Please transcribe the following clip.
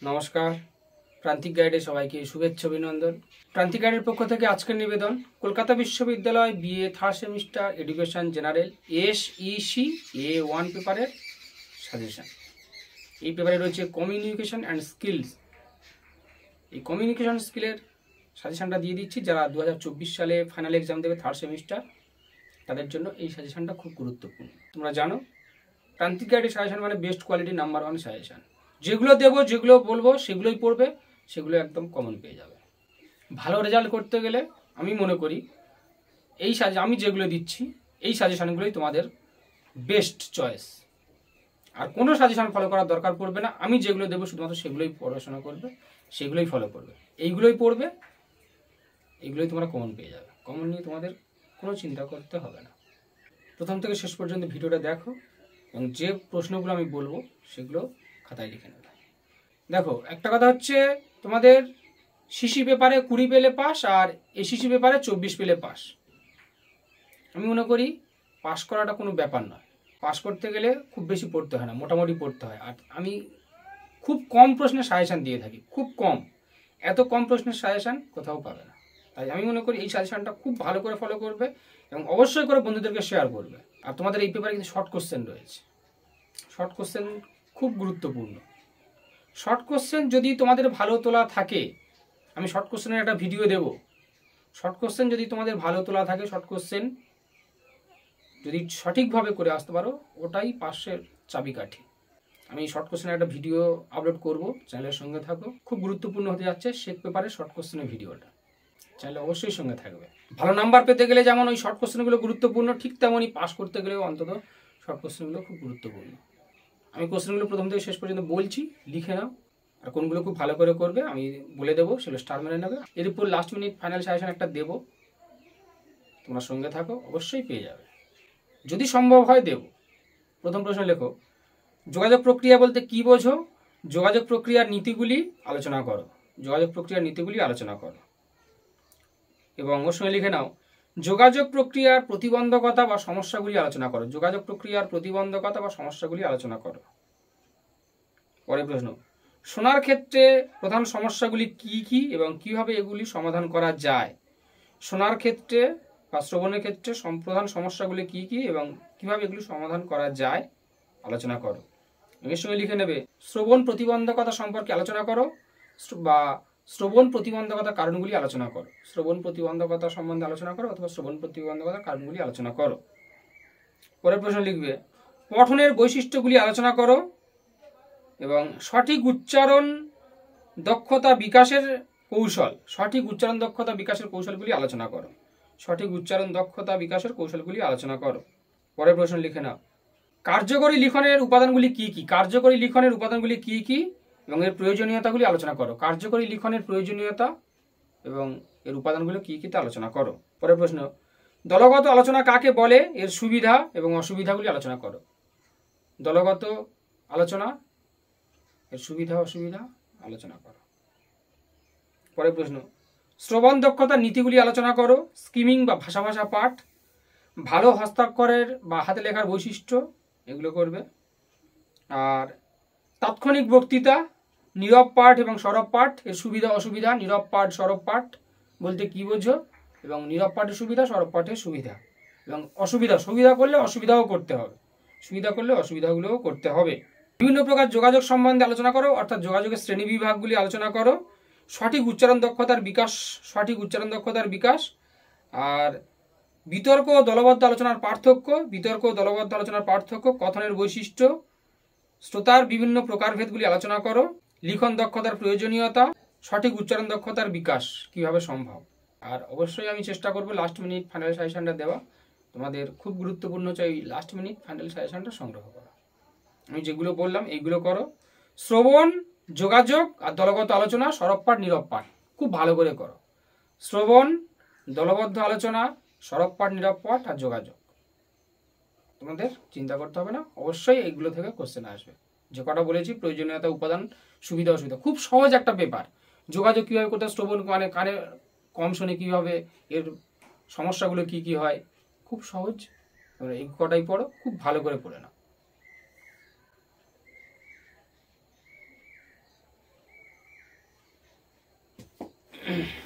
নমস্কার, প্রান্তিক গাইডে সবাইকে শুভেচ্ছা অভিনন্দন। প্রান্তিক গাইডের পক্ষ থেকে আজকের নিবেদন কলকাতা বিশ্ববিদ্যালয় BA third semester education general SEC A1 পেপারের সাজেশন। এই পেপারে রয়েছে কমিউনিকেশন অ্যান্ড স্কিলস। এই কমিউনিকেশন স্কিলের সাজেশনটা দিয়ে দিচ্ছি। যারা 2024 সালে ফাইনাল এক্সাম দেবে থার্ড সেমিস্টার, তাদের জন্য এই সাজেশনটা খুব গুরুত্বপূর্ণ। তোমরা জানো প্রান্তিক গাইডের সাজেশন মানে বেস্ট কোয়ালিটি নাম্বার 1 সাজেশন। যেগুলো দেবো, যেগুলো বলবো সেগুলোই পড়বে, সেগুলো একদম কমন পেয়ে যাবে। ভালো রেজাল্ট করতে গেলে আমি মনে করি আমি যেগুলো দিচ্ছি এই সাজেশনগুলোই তোমাদের বেস্ট চয়েস। আর কোনো সাজেশন ফলো করার দরকার পড়বে না। আমি যেগুলো দেবো শুধুমাত্র সেগুলোই পড়াশোনা করবে, সেগুলোই ফলো করবে, এইগুলোই পড়বে, এইগুলোই তোমরা কমন পেয়ে যাবে। কমন নিয়ে তোমাদের কোনো চিন্তা করতে হবে না। প্রথম থেকে শেষ পর্যন্ত ভিডিওটা দেখো এবং যে প্রশ্নগুলো আমি বলবো সেগুলো খাতায় লিখে নেবে। দেখো, একটা কথা হচ্ছে তোমাদের সিসি পেপারে 20 পেলে পাস আর এসিসি পেপারে 24 পেলে পাস। আমি মনে করি পাস করাটা কোনো ব্যাপার নয়। পাস করতে গেলে খুব বেশি পড়তে হয় না, মোটামুটি পড়তে হয়। আর আমি খুব কম প্রশ্নের সাজেশান দিয়ে থাকি, খুব কম। এত কম প্রশ্নের সাজেশান কোথাও পাবে না। তাই আমি মনে করি এই সাজেশানটা খুব ভালো করে ফলো করবে এবং অবশ্যই করে বন্ধুদেরকে শেয়ার করবে। আর তোমাদের এই পেপারে কিন্তু শর্ট কোশ্চেন রয়েছে। শর্ট কোশ্চেন খুব গুরুত্বপূর্ণ। শর্ট কোশ্চেন যদি তোমাদের ভালো তোলা থাকে, আমি শর্ট কোশ্চেনের একটা ভিডিও দেব। শর্ট কোশ্চেন যদি তোমাদের ভালো তোলা থাকে, শর্ট কোশ্চেন যদি সঠিকভাবে করে আসতে পারো, ওটাই পাশের চাবিকাঠি। আমি শর্ট কোশ্চেনের একটা ভিডিও আপলোড করব, চ্যানেলের সঙ্গে থাকো। খুব গুরুত্বপূর্ণ হতে যাচ্ছে শেখ পেপারের শর্ট কোশ্চেনের ভিডিওটা, চ্যানেলে অবশ্যই সঙ্গে থাকবে। ভালো নাম্বার পেতে গেলে যেমন ওই শর্ট কোশ্চেনগুলো গুরুত্বপূর্ণ, ঠিক তেমনই পাস করতে গেলেও অন্তত শর্ট কোশ্চেনগুলো খুব গুরুত্বপূর্ণ। আমি কোশ্চেনগুলো প্রথম থেকে শেষ পর্যন্ত বলছি, লিখে নাও। আর কোনগুলো খুব ভালো করে করবে আমি বলে দেবো, সেগুলো স্টার মেরে নেবে। এর উপর লাস্ট মিনিট ফাইনাল সাজেশন একটা দেবো, তোমরা সঙ্গে থাকো, অবশ্যই পেয়ে যাবে। যদি সম্ভব হয় দেব। প্রথম প্রশ্ন লেখো, যোগাযোগ প্রক্রিয়া বলতে কি বোঝো? যোগাযোগ প্রক্রিয়ার নীতিগুলি আলোচনা করো। যোগাযোগ প্রক্রিয়ার নীতিগুলি আলোচনা করো। এবং ওর সঙ্গে লিখে নাও, যোগাযোগ প্রক্রিয়ার প্রতিবন্ধকতা বা সমস্যাগুলি আলোচনা করো। যোগাযোগ প্রক্রিয়ার প্রতিবন্ধকতা বা সমস্যাগুলি আলোচনা করো। পরের প্রশ্ন, শোনার ক্ষেত্রে প্রধান সমস্যাগুলি কি কি এবং কিভাবে এগুলি সমাধান করা যায়? শোনার ক্ষেত্রে বা শ্রবণের ক্ষেত্রে প্রধান সমস্যাগুলি কি কি এবং কিভাবে এগুলি সমাধান করা যায় আলোচনা করো। এর সঙ্গে লিখে নেবে, শ্রবণ প্রতিবন্ধকতা সম্পর্কে আলোচনা করো বা শ্রবণ প্রতিবন্ধকতার কারণগুলি আলোচনা করো। শ্রবণ প্রতিবন্ধকতা সম্বন্ধে আলোচনা করো অথবা শ্রবণ প্রতিবন্ধকতার কারণগুলি আলোচনা করো। পরের প্রশ্ন লিখবে, পঠনের বৈশিষ্ট্যগুলি আলোচনা করো এবং সঠিক উচ্চারণ দক্ষতা বিকাশের কৌশল। সঠিক উচ্চারণ দক্ষতা বিকাশের কৌশলগুলি আলোচনা করো। সঠিক উচ্চারণ দক্ষতা বিকাশের কৌশলগুলি আলোচনা করো। পরের প্রশ্ন লিখে নাও, কার্যকরী লিখনের উপাদানগুলি কি কি? কার্যকরী লিখনের উপাদানগুলি কি কি এবং এর প্রয়োজনীয়তাগুলি আলোচনা করো। কার্যকরী লিখনের প্রয়োজনীয়তা এবং এর উপাদানগুলো কি কি তা আলোচনা করো। পরের প্রশ্ন, দলগত আলোচনা কাকে বলে? এর সুবিধা এবং অসুবিধাগুলি আলোচনা করো। দলগত আলোচনা, এর সুবিধা অসুবিধা আলোচনা করো। পরের প্রশ্ন, শ্রবণ দক্ষতার নীতিগুলি আলোচনা করো। স্কিমিং বা ভাষা ভাষা পাঠ, ভালো হস্তাক্ষরের বা হাতে লেখার বৈশিষ্ট্য, এগুলো করবে। আর তাৎক্ষণিক বক্তৃতা, নীরব পাঠ এবং সরব পাঠ, এর সুবিধা অসুবিধা। নীরব পাঠ সরব পাঠ বলতে কি বোঝো এবং নীরব পাঠের সুবিধা, সরব পাঠের সুবিধা এবং অসুবিধা। সুবিধা করলে অসুবিধাও করতে হবে, সুবিধা করলে অসুবিধাগুলোও করতে হবে। বিভিন্ন প্রকার যোগাযোগ সম্বন্ধে আলোচনা করো, অর্থাৎ যোগাযোগের শ্রেণী বিভাগগুলি আলোচনা করো। সঠিক উচ্চারণ দক্ষতার বিকাশ, সঠিক উচ্চারণ দক্ষতার বিকাশ। আর বিতর্ক ও দলবদ্ধ আলোচনার পার্থক্য, বিতর্ক ও দলবদ্ধ আলোচনার পার্থক্য, কথনের বৈশিষ্ট্য, শ্রোতার বিভিন্ন প্রকারভেদগুলি আলোচনা করো। লিখন দক্ষতার প্রয়োজনীয়তা, সঠিক উচ্চারণ দক্ষতার বিকাশ কিভাবে সম্ভব। আর অবশ্যই আমি চেষ্টা করব লাস্ট মিনিট ফাইনাল সাজেশনটা দেওয়া। তোমাদের খুব গুরুত্বপূর্ণ হচ্ছে এই লাস্ট মিনিট ফাইনাল সাজেশনটা সংগ্রহ করা। আমি যেগুলো বললাম এইগুলো করো। শ্রবণ, যোগাযোগ আর দলগত আলোচনা, সরব পাঠ নীরব পাঠ খুব ভালো করে করো। শ্রবণ, দলবদ্ধ আলোচনা, সরব পাঠ নীরব পাঠ আর যোগাযোগ, তোমাদের চিন্তা করতে হবে না। অবশ্যই এইগুলো থেকে কোশ্চেন আসবে। যে কটা বলেছি, প্রয়োজনীয়তা, উপাদান, সুবিধা অসুবিধা, খুব সহজ একটা পেপার। যোগাযোগ কীভাবে করতে, শ্রবণ মানে কানে কম শোনে কীভাবে, এর সমস্যাগুলো কি কি হয়, খুব সহজ। এই কটাই পড়ো, খুব ভালো করে পড়ে নাও। ধন্যবাদ।